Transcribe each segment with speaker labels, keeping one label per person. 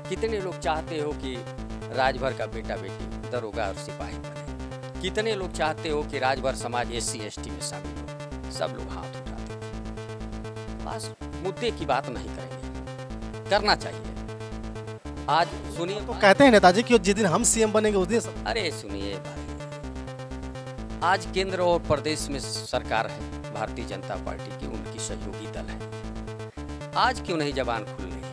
Speaker 1: कितने लोग चाहते हो कि राजभर का बेटा बेटी दरोगा और सिपाही बने? कितने लोग चाहते हो कि राजभर समाज SC ST में शामिल हो? सब लोग हाथ उठाते हैं। बस मुद्दे की बात नहीं करेंगे, करना चाहिए। आज सुनिए,
Speaker 2: तो कहते हैं नेताजी कि जिस दिन हम सीएम बनेंगे उस दिन
Speaker 1: अरे सुनिए भाई, आज केंद्र और प्रदेश में सरकार है भारतीय जनता पार्टी की, उनकी सहयोगी दल है। आज क्यों नहीं जबान खुल रही है?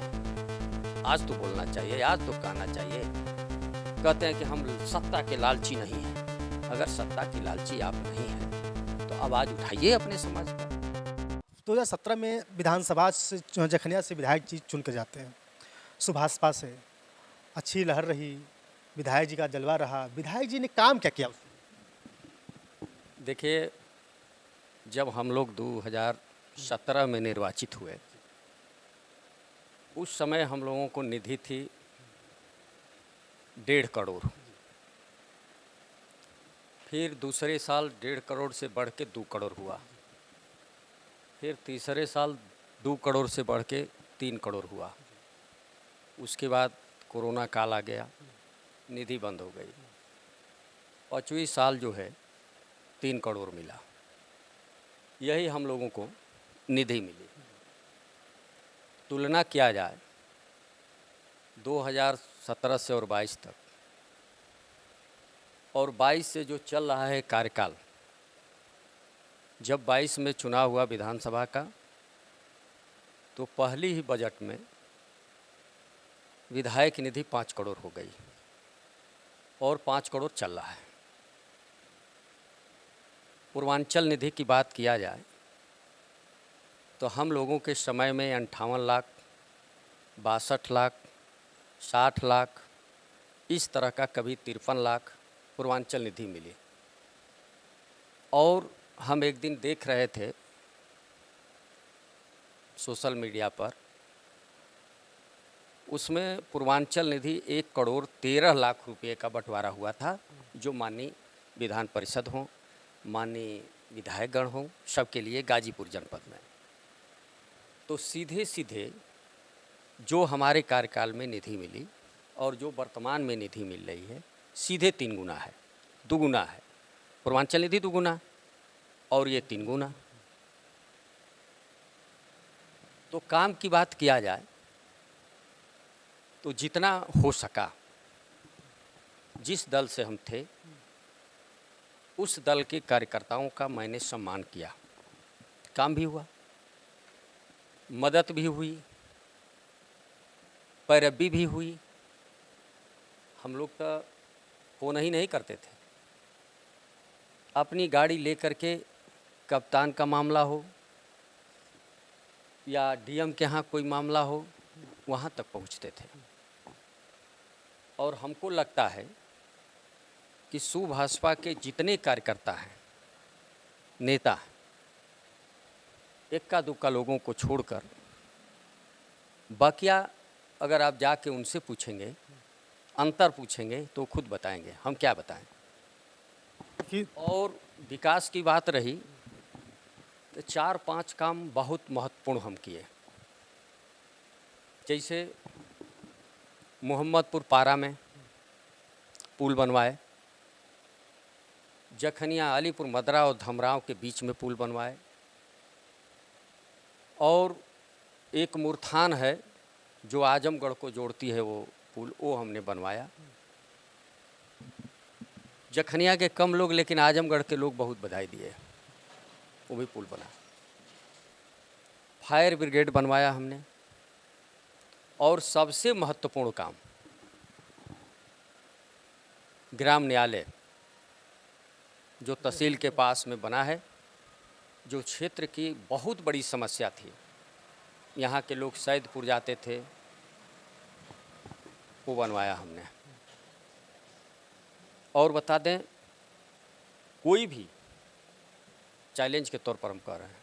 Speaker 1: आज तो बोलना चाहिए, आज तो कहना चाहिए। कहते हैं कि हम सत्ता के लालची नहीं हैं। अगर सत्ता की लालची आप नहीं हैं तो आवाज़ उठाइए अपने समाज का।
Speaker 2: 2017 में विधानसभा से जखनिया से विधायक जी चुन कर जाते हैं सुभाषपा से। अच्छी लहर रही, विधायक जी का जलवा रहा। विधायक जी ने काम क्या किया?
Speaker 1: देखिए, जब हम लोग 2017 में निर्वाचित हुए, उस समय हम लोगों को निधि थी 1.5 करोड़। फिर दूसरे साल 1.5 करोड़ से बढ़ के 2 करोड़ हुआ। फिर तीसरे साल 2 करोड़ से बढ़ के 3 करोड़ हुआ। उसके बाद कोरोना काल आ गया, निधि बंद हो गई। 5वीं साल जो है 3 करोड़ मिला। यही हम लोगों को निधि मिली। तुलना किया जाए 2017 से और 22 तक, और 22 से जो चल रहा है कार्यकाल, जब 22 में चुनाव हुआ विधानसभा का, तो पहली ही बजट में विधायक निधि 5 करोड़ हो गई और 5 करोड़ चल रहा है। पूर्वांचल निधि की बात किया जाए तो हम लोगों के समय में 58 लाख, 62 लाख, 60 लाख, इस तरह का, कभी 53 लाख पूर्वांचल निधि मिली। और हम एक दिन देख रहे थे सोशल मीडिया पर, उसमें पूर्वांचल निधि 1 करोड़ 13 लाख रुपए का बंटवारा हुआ था, जो माननीय विधान परिषद हों, माननीय विधायकगण हों, सबके लिए गाजीपुर जनपद में। तो सीधे सीधे जो हमारे कार्यकाल में निधि मिली और जो वर्तमान में निधि मिल रही है, सीधे 3 गुना है, 2 गुना है। पूर्वांचल निधि 2 गुना और ये 3 गुना। तो काम की बात किया जाए तो जितना हो सका, जिस दल से हम थे उस दल के कार्यकर्ताओं का मैंने सम्मान किया। काम भी हुआ, मदद भी हुई, पैरवी भी हुई। हम लोग तो फ़ोन ही नहीं करते थे। अपनी गाड़ी लेकर के कप्तान का मामला हो या DM के यहाँ कोई मामला हो, वहाँ तक पहुँचते थे। और हमको लगता है कि सुभाषपा के जितने कार्यकर्ता हैं, नेता हैं, इक्का दुक्का लोगों को छोड़कर, बाकिया अगर आप जाके उनसे पूछेंगे, अंतर पूछेंगे, तो खुद बताएंगे, हम क्या बताएं।
Speaker 2: कि
Speaker 1: और विकास की बात रही तो 4-5 काम बहुत महत्वपूर्ण हम किए। जैसे मोहम्मदपुर पारा में पुल बनवाए, जखनिया अलीपुर मदरा और धमराव के बीच में पुल बनवाए, और एक मुरथान है जो आजमगढ़ को जोड़ती है, वो पुल, वो हमने बनवाया। जखनिया के कम लोग, लेकिन आजमगढ़ के लोग बहुत बधाई दिए, वो भी पुल बना। फायर ब्रिगेड बनवाया हमने। और सबसे महत्वपूर्ण काम, ग्राम न्यायालय जो तहसील के पास में बना है, जो क्षेत्र की बहुत बड़ी समस्या थी। यहाँ के लोग सैदपुर जाते थे, वो बनवाया हमने। और बता दें, कोई भी चैलेंज के तौर पर हम कह रहे हैं,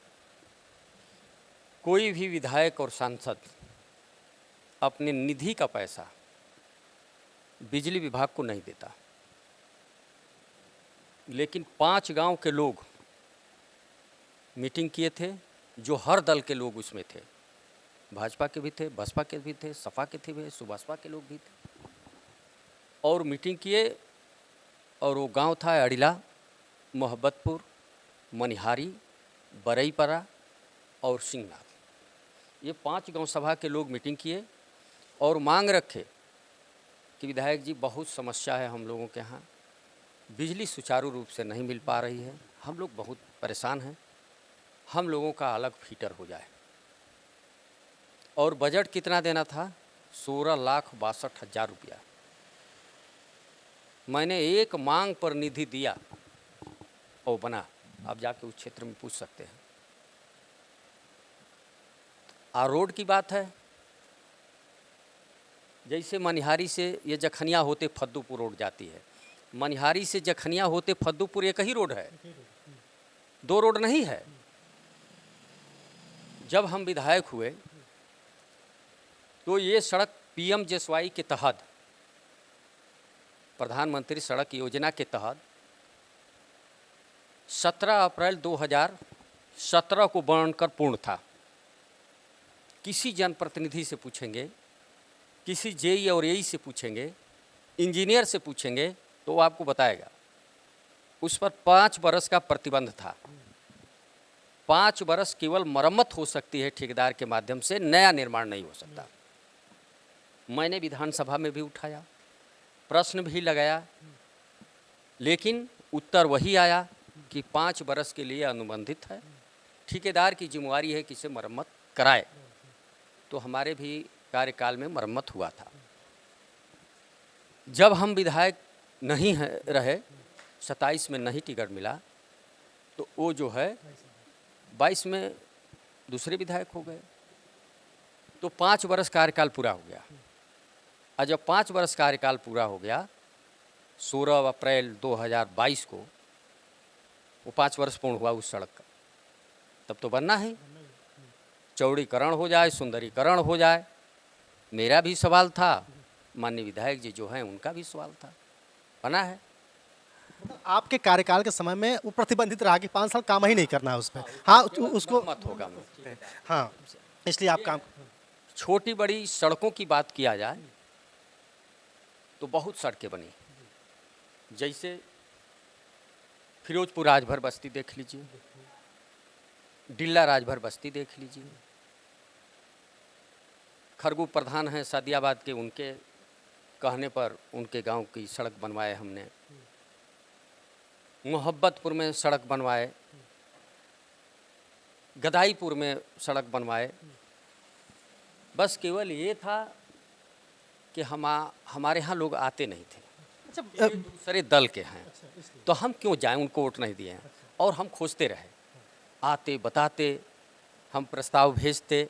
Speaker 1: कोई भी विधायक और सांसद अपने निधि का पैसा बिजली विभाग को नहीं देता, लेकिन 5 गांव के लोग मीटिंग किए थे, जो हर दल के लोग उसमें थे। भाजपा के भी थे, बसपा के भी थे, सपा के थे, सुभाषपा के लोग भी थे और मीटिंग किए। और वो गांव था अड़िला, मोहब्बतपुर, मनिहारी, बरईपरा और सिंहनाथ। ये 5 गांव सभा के लोग मीटिंग किए और मांग रखे कि विधायक जी बहुत समस्या है हम लोगों के यहाँ, बिजली सुचारू रूप से नहीं मिल पा रही है, हम लोग बहुत परेशान हैं, हम लोगों का अलग फीटर हो जाए। और बजट कितना देना था? 16,62,000 रुपया। मैंने एक मांग पर निधि दिया और बना। आप जाके उस क्षेत्र में पूछ सकते हैं। और रोड की बात है, जैसे मनिहारी से ये जखनिया होते फद्दूपुर रोड जाती है, मनिहारी से जखनिया होते फद्दूपुर एक ही रोड है, 2 रोड नहीं है। जब हम विधायक हुए तो ये सड़क PMJSY के तहत, प्रधानमंत्री सड़क योजना के तहत 17 अप्रैल 2017 को बनकर पूर्ण था। किसी जनप्रतिनिधि से पूछेंगे, किसी JE और AE से पूछेंगे, इंजीनियर से पूछेंगे तो वो आपको बताएगा। उस पर 5 बरस का प्रतिबंध था। 5 बरस केवल मरम्मत हो सकती है ठेकेदार के माध्यम से, नया निर्माण नहीं हो सकता। मैंने विधानसभा में भी उठाया, प्रश्न भी लगाया, लेकिन उत्तर वही आया कि 5 बरस के लिए अनुबंधित है, ठेकेदार की जिम्मेवारी है कि इसे मरम्मत कराए। तो हमारे भी कार्यकाल में मरम्मत हुआ था। जब हम विधायक नहीं रहे, 27 में नहीं टिकट मिला, तो वो जो है 22 में दूसरे विधायक हो गए। तो 5 बरस कार्यकाल पूरा हो गया। और जब 5 बरस कार्यकाल पूरा हो गया, 16 अप्रैल 2022 को वो 5 वर्ष पूर्ण हुआ उस सड़क का, तब तो बनना है, चौड़ीकरण हो जाए, सुंदरीकरण हो जाए। मेरा भी सवाल था, माननीय विधायक जी जो हैं उनका भी सवाल था, बना है।
Speaker 2: आपके कार्यकाल के समय में वो प्रतिबंधित रहा कि 5 साल काम ही नहीं करना है उस पर। हाँ, उसको
Speaker 1: मत होगा।
Speaker 2: हाँ, इसलिए आप काम।
Speaker 1: छोटी बड़ी सड़कों की बात किया जाए तो बहुत सड़कें बनी, जैसे फिरोजपुर राजभर बस्ती देख लीजिए, डिल्ला राजभर बस्ती देख लीजिए, खरगू प्रधान हैं सादियाबाद के, उनके कहने पर उनके गांव की सड़क बनवाए हमने। मोहब्बतपुर में सड़क बनवाए, गदाईपुर में सड़क बनवाए। बस केवल ये था कि हमारे यहाँ लोग आते नहीं थे।
Speaker 2: अच्छा,
Speaker 1: दूसरे दल के हैं तो हम क्यों जाएं, उनको वोट नहीं दिए हैं। और हम खोजते रहे, आते बताते, हम प्रस्ताव भेजते,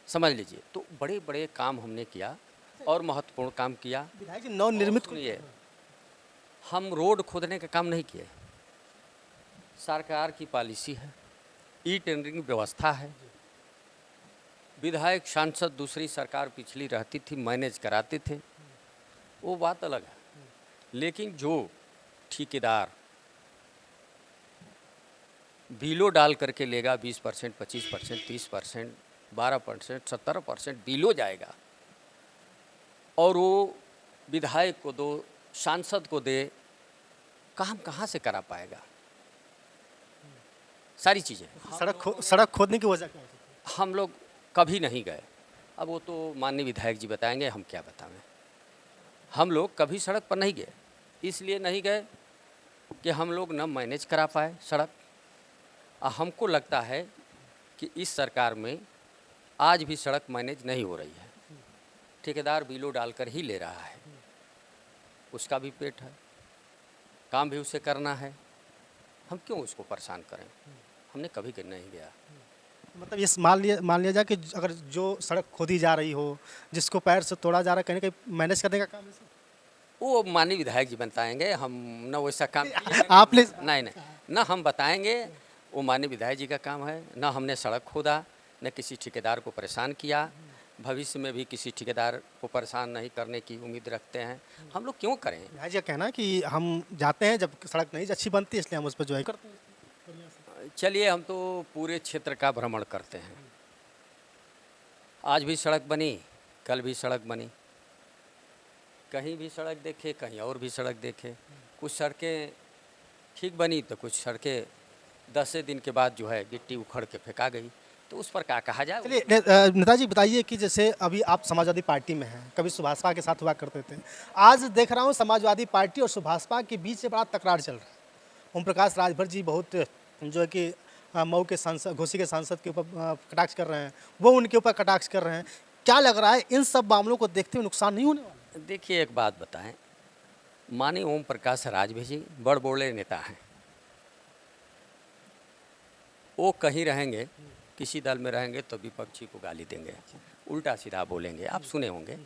Speaker 1: समझ लीजिए। तो बड़े बड़े काम हमने किया और महत्वपूर्ण काम किया।
Speaker 2: विधायक जी नवनिर्मित
Speaker 1: सुनिए, हम रोड खोदने का काम नहीं किए। सरकार की पॉलिसी है, ई टेंडरिंग व्यवस्था है। विधायक सांसद दूसरी सरकार पिछली रहती थी, मैनेज कराते थे, वो बात अलग है। लेकिन जो ठेकेदार बिलो डाल करके लेगा 20%, 25%, 30%, 12%, 17% बिलो जाएगा और वो विधायक को दो, सांसद को दे, काम कहाँ से करा पाएगा? सारी चीज़ें
Speaker 2: सड़क खोदने की वजह क्या है?
Speaker 1: हम लोग कभी नहीं गए। अब वो तो माननीय विधायक जी बताएंगे, हम क्या बताएं। हम लोग कभी सड़क पर नहीं गए, इसलिए नहीं गए कि हम लोग न मैनेज करा पाए सड़क। हमको लगता है कि इस सरकार में आज भी सड़क मैनेज नहीं हो रही है। ठेकेदार बिलो डालकर ही ले रहा है, उसका भी पेट है, काम भी उसे करना है। हम क्यों उसको परेशान करें? हमने कभी नहीं गया।
Speaker 2: मतलब ये मान लिया जाए कि अगर जो सड़क खोदी जा रही हो, जिसको पैर से तोड़ा जा रहा है, कहीं ना कहीं मैनेज करने का काम है
Speaker 1: वो माननीय विधायक जी बताएंगे। हम न वैसा काम
Speaker 2: आपने
Speaker 1: नहीं, न हम बताएंगे, वो माननीय विधायक जी का काम है। न हमने सड़क खोदा, न किसी ठेकेदार को परेशान किया, भविष्य में भी किसी ठेकेदार को परेशान नहीं करने की उम्मीद रखते हैं। हम लोग क्यों करें?
Speaker 2: विधायक जी का कहना है कि हम जाते हैं जब सड़क नहीं अच्छी बनती है, इसलिए हम उस पर जो है करते हैं।
Speaker 1: चलिए, हम तो पूरे क्षेत्र का भ्रमण करते हैं, आज भी सड़क बनी, कल भी सड़क बनी, कहीं भी सड़क देखे कहीं और भी सड़क देखे। कुछ सड़कें ठीक बनी तो कुछ सड़कें 10 दिन के बाद जो है गिट्टी उखड़ के फेंका गई, तो उस पर क्या कहा जाए।
Speaker 2: चलिए नेताजी बताइए कि जैसे अभी आप समाजवादी पार्टी में हैं, कभी सुभाषपा के साथ हुआ करते थे, आज देख रहा हूँ समाजवादी पार्टी और सुभाषपा के बीच से बड़ा तकरार चल रहा है। ओम प्रकाश राजभर जी बहुत जो है कि मऊ के सांसद, घोसी के सांसद के ऊपर कटाक्ष कर रहे हैं, वो उनके ऊपर कटाक्ष कर रहे हैं। क्या लग रहा है इन सब मामलों को देखते हुए नुकसान नहीं होने वाला?
Speaker 1: देखिए एक बात बताएं, माननीय ओम प्रकाश राजभर जी बड़ बोले नेता हैं। वो कहीं रहेंगे, किसी दल में रहेंगे तो विपक्षी को गाली देंगे, उल्टा सीधा बोलेंगे, आप सुने होंगे।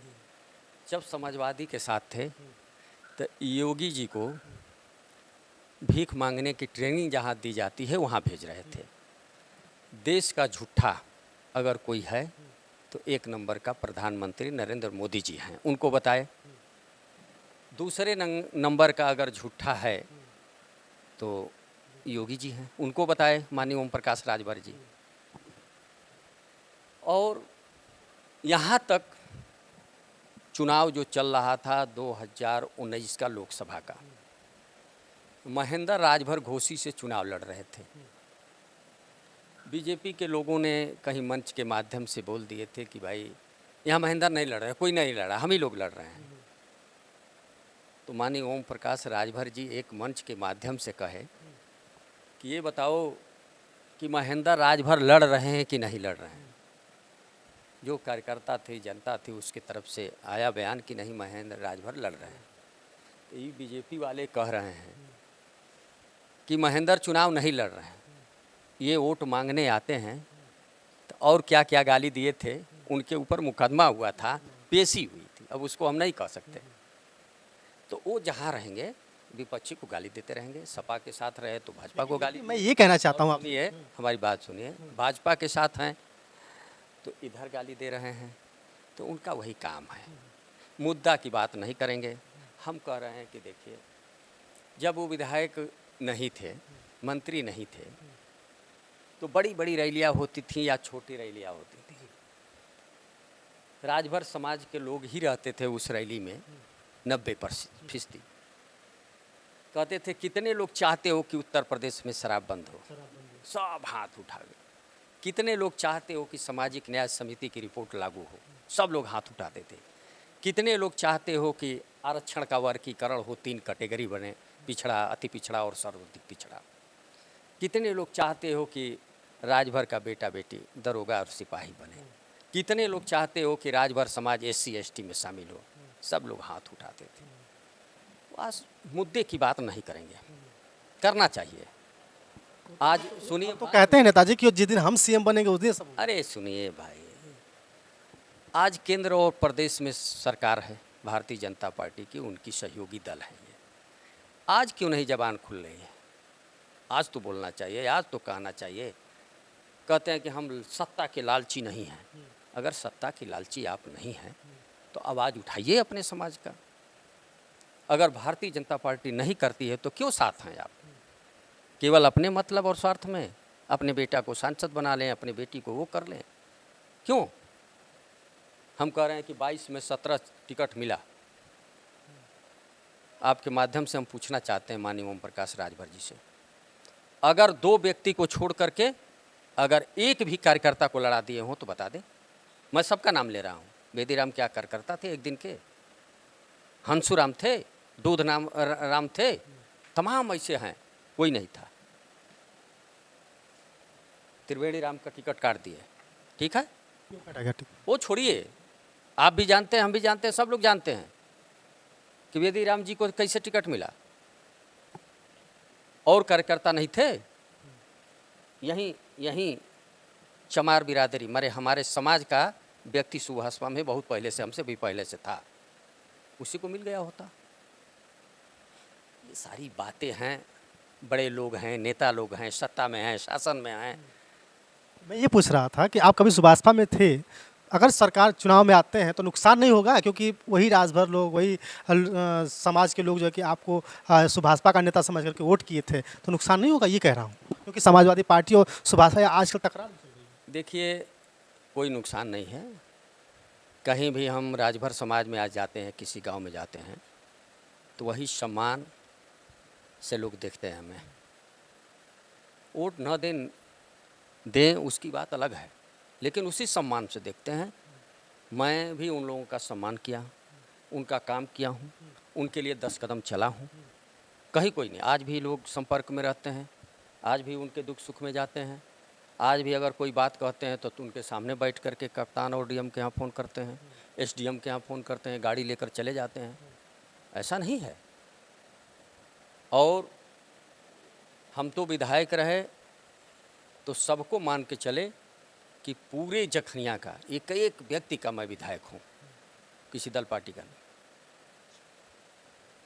Speaker 1: जब समाजवादी के साथ थे तो योगी जी को भीख मांगने की ट्रेनिंग जहाँ दी जाती है वहाँ भेज रहे थे। देश का झूठा अगर कोई है तो एक नंबर का प्रधानमंत्री नरेंद्र मोदी जी हैं, उनको बताए। दूसरे नंबर का अगर झूठा है तो योगी जी हैं, उनको बताए माननीय ओम प्रकाश राजभर जी। और यहाँ तक चुनाव जो चल रहा था 2019 का लोकसभा का, महेंद्र राजभर घोसी से चुनाव लड़ रहे थे। बीजेपी के लोगों ने कहीं मंच के माध्यम से बोल दिए थे कि भाई यहाँ महेंद्र नहीं लड़ रहे, कोई नहीं लड़ा, हम ही लोग लड़ रहे हैं। तो माननीय ओम प्रकाश राजभर जी एक मंच के माध्यम से कहे कि ये बताओ कि महेंद्र राजभर लड़ रहे हैं कि नहीं लड़ रहे हैं। जो कार्यकर्ता थे, जनता थी, उसकी तरफ से आया बयान कि नहीं महेंद्र राजभर लड़ रहे हैं। तो ये बीजेपी वाले कह रहे हैं कि महेंद्र चुनाव नहीं लड़ रहे हैं, ये वोट मांगने आते हैं। तो और क्या क्या गाली दिए थे, उनके ऊपर मुकदमा हुआ था, पेशी हुई थी, अब उसको हम नहीं कह सकते। तो वो जहाँ रहेंगे विपक्षी को गाली देते रहेंगे, सपा के साथ रहे तो भाजपा को गाली।
Speaker 2: मैं ये कहना चाहता हूँ,
Speaker 1: सुनिए हमारी बात सुनिए, भाजपा के साथ हैं तो इधर गाली दे रहे हैं, तो उनका वही काम है। मुद्दा की बात नहीं करेंगे। हम कह रहे हैं कि देखिए, जब वो विधायक नहीं थे, मंत्री नहीं थे, तो बड़ी बड़ी रैलियाँ होती थी या छोटी रैलियाँ होती थी। राजभर समाज के लोग ही रहते थे उस रैली में 90%। कहते थे कितने लोग चाहते हो कि उत्तर प्रदेश में शराब बंद हो, सब हाथ उठा गए। कितने लोग चाहते हो कि सामाजिक न्याय समिति की रिपोर्ट लागू हो, सब लोग हाथ उठाते थे। कितने लोग चाहते हो कि आरक्षण का वर्गीकरण हो, 3 कैटेगरी बने, पिछड़ा, अति पिछड़ा और सर्वाधिक पिछड़ा। कितने लोग चाहते हो कि राजभर का बेटा बेटी दरोगा और सिपाही बने। कितने लोग चाहते हो कि राजभर समाज SC ST में शामिल हो, सब लोग हाथ उठाते थे। आज मुद्दे की बात नहीं करेंगे, करना चाहिए। आज सुनिए,
Speaker 2: तो कहते हैं नेताजी कि जिस दिन हम CM बनेंगे उस दिन सब।
Speaker 1: अरे सुनिए भाई, आज केंद्र और प्रदेश में सरकार है भारतीय जनता पार्टी की, उनकी सहयोगी दल है ये। आज क्यों नहीं जबान खुल रही है? आज तो बोलना चाहिए, आज तो कहना चाहिए। कहते हैं कि हम सत्ता के लालची नहीं हैं। अगर सत्ता की लालची आप नहीं हैं तो आवाज़ उठाइए अपने समाज का। अगर भारतीय जनता पार्टी नहीं करती है तो क्यों साथ हैं आप? केवल अपने मतलब और स्वार्थ में अपने बेटा को सांसद बना लें, अपने बेटी को वो कर लें, क्यों? हम कह रहे हैं कि 22 में 17 टिकट मिला। आपके माध्यम से हम पूछना चाहते हैं माननीय ओम प्रकाश राजभर जी से, अगर 2 व्यक्ति को छोड़ करके अगर एक भी कार्यकर्ता को लड़ा दिए हों तो बता दें। मैं सबका नाम ले रहा हूँ। बेदीराम क्या कार्यकर्ता थे एक दिन के? हंसुराम थे, दूध नाम राम थे, तमाम ऐसे हैं, कोई नहीं था। त्रिवेणी राम का टिकट काट दिए, ठीक है, वो छोड़िए। आप भी जानते हैं, हम भी जानते हैं, सब लोग जानते हैं कि बेदीराम जी को कैसे टिकट मिला। और कार्यकर्ता नहीं थे? यहीं चमार बिरादरी मरे हमारे समाज का व्यक्ति सुभाषपा में बहुत पहले से, हमसे भी पहले से था, उसी को मिल गया होता। ये सारी बातें हैं, बड़े लोग हैं, नेता लोग हैं, सत्ता में हैं, शासन में हैं।
Speaker 2: मैं ये पूछ रहा था कि आप कभी सुभाषपा में थे, अगर सरकार चुनाव में आते हैं तो नुकसान नहीं होगा? क्योंकि वही राजभर लोग, वही समाज के लोग जो है कि आपको सुभाषपा का नेता समझ करके वोट किए थे, तो नुकसान नहीं होगा? ये कह रहा हूँ, क्योंकि समाजवादी पार्टी और सुभाषपा आजकल टकरार।
Speaker 1: देखिए, कोई नुकसान नहीं है। कहीं भी हम राजभर समाज में आज जाते हैं, किसी गांव में जाते हैं, तो वही सम्मान से लोग देखते हैं हमें। वोट न दें उसकी बात अलग है, लेकिन उसी सम्मान से देखते हैं। मैं भी उन लोगों का सम्मान किया, उनका काम किया हूँ, उनके लिए 10 कदम चला हूँ। कहीं कोई नहीं, आज भी लोग संपर्क में रहते हैं, आज भी उनके दुख सुख में जाते हैं। आज भी अगर कोई बात कहते हैं तो उनके सामने बैठ करके कप्तान और डीएम के यहाँ फ़ोन करते हैं, एसडीएम के यहाँ फ़ोन करते हैं, गाड़ी लेकर चले जाते हैं। ऐसा नहीं है। और हम तो विधायक रहे तो सबको मान के चले कि पूरे जखनिया का एक एक व्यक्ति का मैं विधायक हूँ, किसी दल पार्टी का नहीं।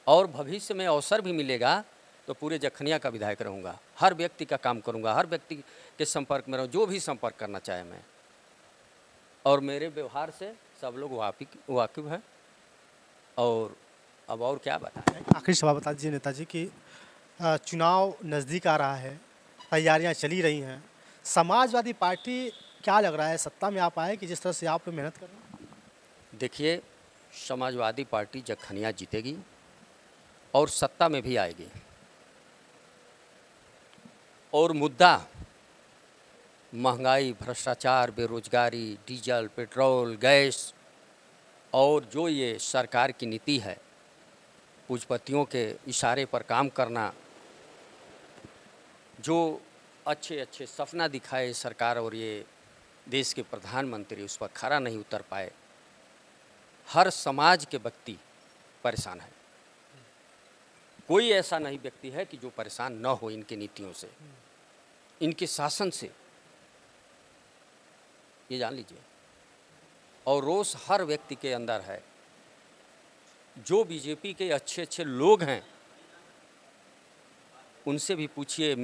Speaker 1: और भविष्य में अवसर भी मिलेगा तो पूरे जखनिया का विधायक रहूँगा, हर व्यक्ति का काम करूँगा, हर व्यक्ति के संपर्क में रहूँ, जो भी संपर्क करना चाहे मैं। और मेरे व्यवहार से सब लोग वाकिफ़ हैं। और अब और क्या बताएं।
Speaker 2: आखिरी सवाल बता दीजिए नेताजी कि चुनाव नज़दीक आ रहा है, तैयारियां चली रही हैं, समाजवादी पार्टी क्या लग रहा है सत्ता में आ पाए कि जिस तरह से आप लोग मेहनत कर रहे हैं?
Speaker 1: देखिए, समाजवादी पार्टी जखनिया जीतेगी और सत्ता में भी आएगी। और मुद्दा महंगाई, भ्रष्टाचार, बेरोजगारी, डीजल, पेट्रोल, गैस और जो ये सरकार की नीति है, पूंजीपतियों के इशारे पर काम करना, जो अच्छे अच्छे सपना दिखाए सरकार और ये देश के प्रधानमंत्री उस पर खरा नहीं उतर पाए। हर समाज के व्यक्ति परेशान है। कोई ऐसा नहीं व्यक्ति है कि जो परेशान न हो इनकी नीतियों से, इनके शासन से, ये जान लीजिए। और रोष हर व्यक्ति के अंदर है। जो बीजेपी के अच्छे अच्छे लोग हैं उनसे भी पूछिए,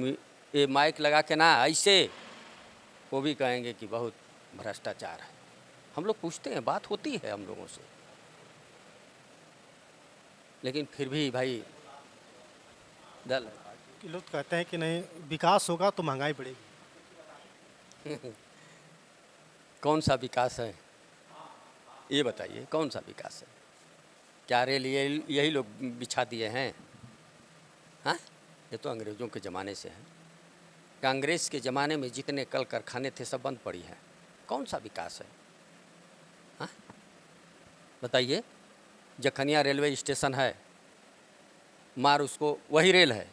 Speaker 1: ये माइक लगा के ना ऐसे, वो भी कहेंगे कि बहुत भ्रष्टाचार है। हम लोग पूछते हैं, बात होती है हम लोगों से, लेकिन फिर भी भाई दल
Speaker 2: कि लोग कहते हैं कि नहीं विकास होगा तो महंगाई बढ़ेगी।
Speaker 1: कौन सा विकास है ये बताइए, कौन सा विकास है? क्या रेल यही लोग बिछा दिए हैं? हाँ, ये तो अंग्रेज़ों के ज़माने से है। कांग्रेस के ज़माने में जितने कल कारखाने थे सब बंद पड़ी हैं। कौन सा विकास है? हाँ बताइए। जखनिया रेलवे स्टेशन है, मार उसको, वही रेल है,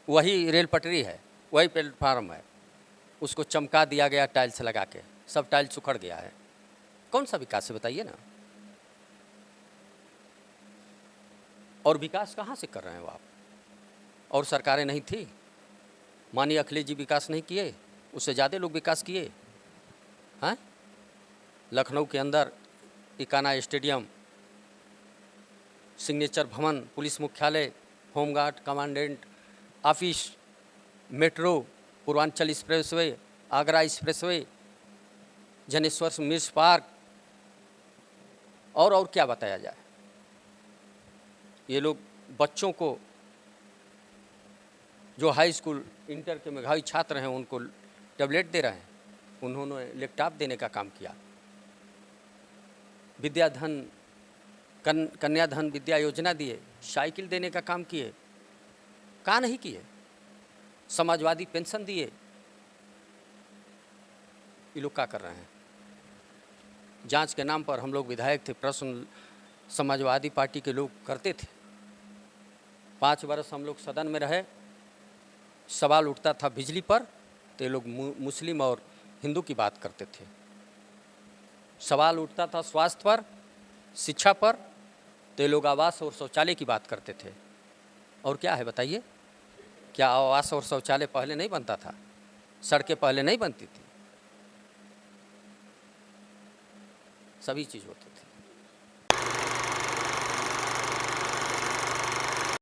Speaker 1: वही रेल पटरी है, वही प्लेटफार्म है, उसको चमका दिया गया टाइल्स लगा के, सब टाइल्स उखड़ गया है। कौन सा विकास है बताइए ना। और विकास कहाँ से कर रहे हैं वो आप? और सरकारें नहीं थी? माननीय अखिलेश जी विकास नहीं किए? उससे ज़्यादा लोग विकास किए हैं। लखनऊ के अंदर इकाना स्टेडियम, सिग्नेचर भवन, पुलिस मुख्यालय, home guard commandant office, metro, Purvanchal expressway, Agra expressway, Janeshwar मिर्च पार्क, और क्या बताया जाए। ये लोग बच्चों को, जो हाई स्कूल इंटर के मेधावी छात्र हैं, उनको टैबलेट दे रहे हैं। उन्होंने लैपटॉप देने का काम किया। विद्याधन, कन्याधन विद्या योजना दिए, साइकिल देने का काम किए। कहाँ नहीं किए? समाजवादी पेंशन दिए। ये लोग क्या कर रहे हैं? जांच के नाम पर हम लोग विधायक थे, प्रश्न समाजवादी पार्टी के लोग करते थे। 5 वर्ष हम लोग सदन में रहे, सवाल उठता था बिजली पर तो ये लोग मुस्लिम और हिंदू की बात करते थे। सवाल उठता था स्वास्थ्य पर, शिक्षा पर, तो ये लोग आवास और शौचालय की बात करते थे। और क्या है बताइए? क्या आवास और शौचालय पहले नहीं बनता था? सड़कें पहले नहीं बनती थी? सभी चीज़ होती थी।